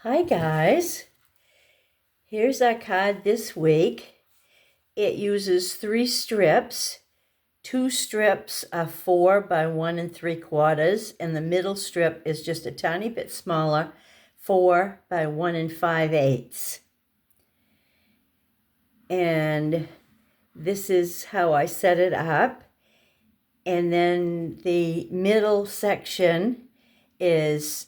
Hi guys, here's our card this week. It uses 3 strips. 2 strips are 4 by 1 3/4, and the middle strip is just a tiny bit smaller, 4 by 1 5/8. And this is how I set it up. And then the middle section is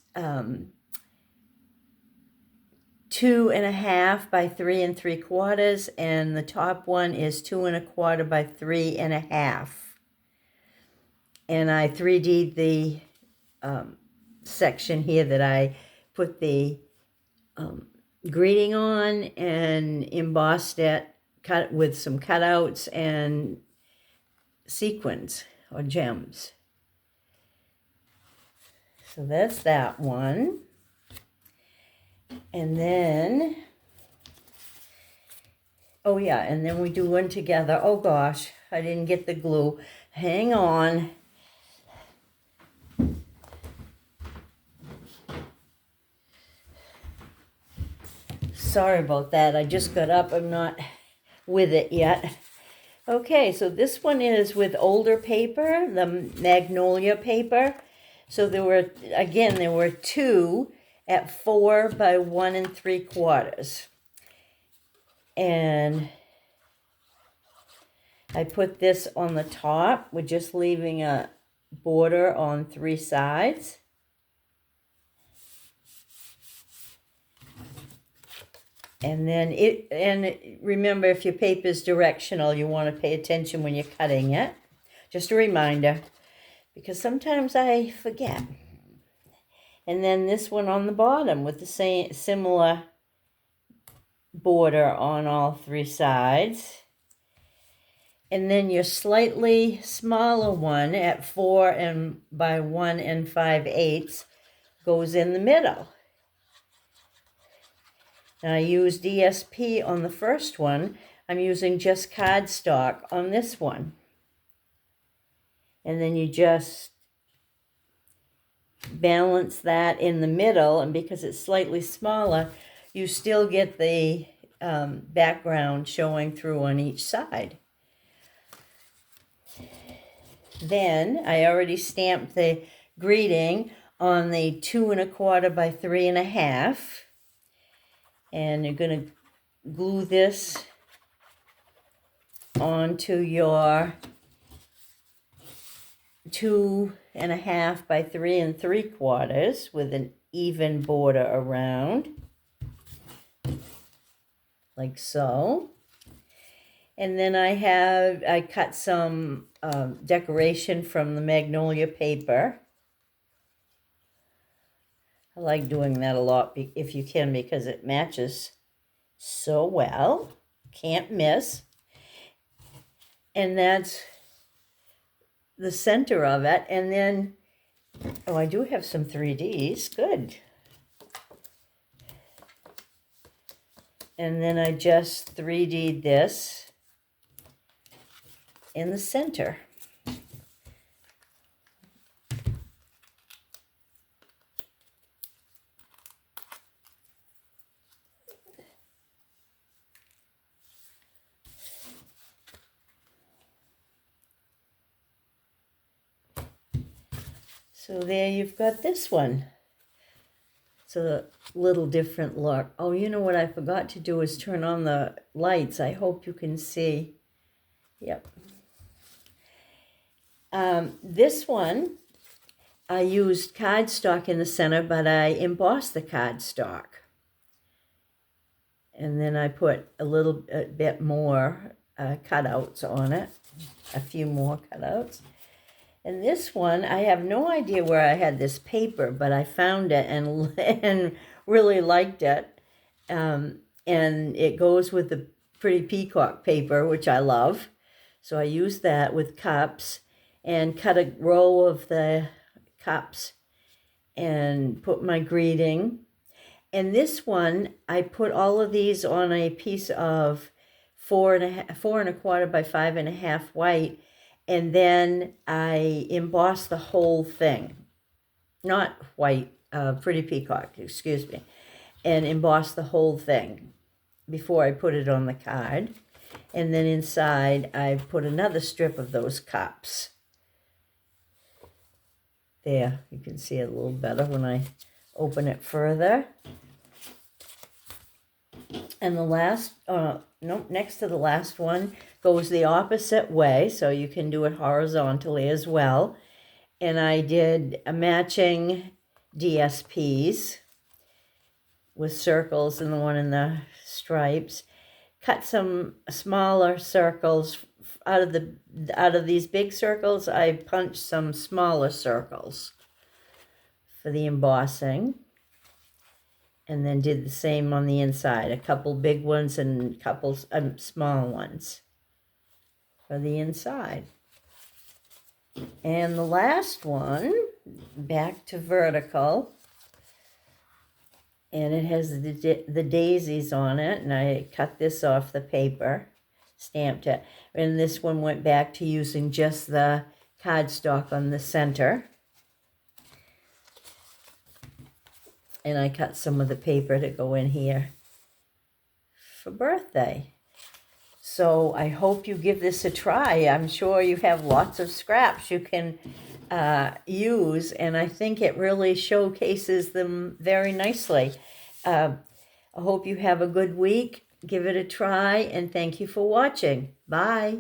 2.5 by 3 3/4, and the top one is 2 1/4 by 3.5. And I 3D'd the section here that I put the greeting on and embossed it, cut with some cutouts and sequins or gems. So that's that one. And then, oh yeah, and then we do one together. Oh gosh, I didn't get the glue. Hang on. Sorry about that. I just got up. I'm not with it yet. Okay, so this one is with older paper, the magnolia paper. So there were 2 at 4 by 1 3/4. And I put this on the top. We're just leaving a border on 3 sides. And then remember, if your paper is directional, you want to pay attention when you're cutting it. Just a reminder, because sometimes I forget. And then this one on the bottom with the same similar border on all 3 sides. And then your slightly smaller one at 4 by 1 5/8 goes in the middle. Now I used DSP on the first one. I'm using just cardstock on this one. And then you just balance that in the middle, and because it's slightly smaller, you still get the background showing through on each side. Then I already stamped the greeting on the 2 1/4 by 3.5. And you're going to glue this onto your 2.5 by 3 3/4 with an even border around, like so. And then I cut some decoration from the magnolia paper. I like doing that a lot if you can, because it matches so well. Can't miss. And that's the center of it. And then, oh, I do have some 3Ds. Good. And then I just 3D'd this in the center. So there you've got this one. It's a little different look. Oh, you know what I forgot to do is turn on the lights. I hope you can see. Yep. This one, I used cardstock in the center, but I embossed the cardstock. And then I put a bit more cutouts on it, a few more cutouts. And this one, I have no idea where I had this paper, but I found it and really liked it. And it goes with the pretty peacock paper, which I love. So I used that with cups and cut a row of the cups and put my greeting. And this one, I put all of these on a piece of 4 1/4 by 5.5 white. And then I embossed the whole thing. Not white, pretty peacock, excuse me. and emboss the whole thing before I put it on the card. And then inside I put another strip of those cups. There, you can see it a little better when I open it further. And the last, next to the last one goes the opposite way, so you can do it horizontally as well. And I did a matching DSPs with circles and the one in the stripes. Cut some smaller circles out of these big circles. I punched some smaller circles for the embossing, and then did the same on the inside. A couple big ones and a couple small ones for the inside. And the last one, back to vertical, and it has the daisies on it, and I cut this off the paper, stamped it, and this one went back to using just the cardstock on the center. And I cut some of the paper to go in here for birthday. So I hope you give this a try. I'm sure you have lots of scraps you can use, and I think it really showcases them very nicely. I hope you have a good week. Give it a try, and thank you for watching. Bye.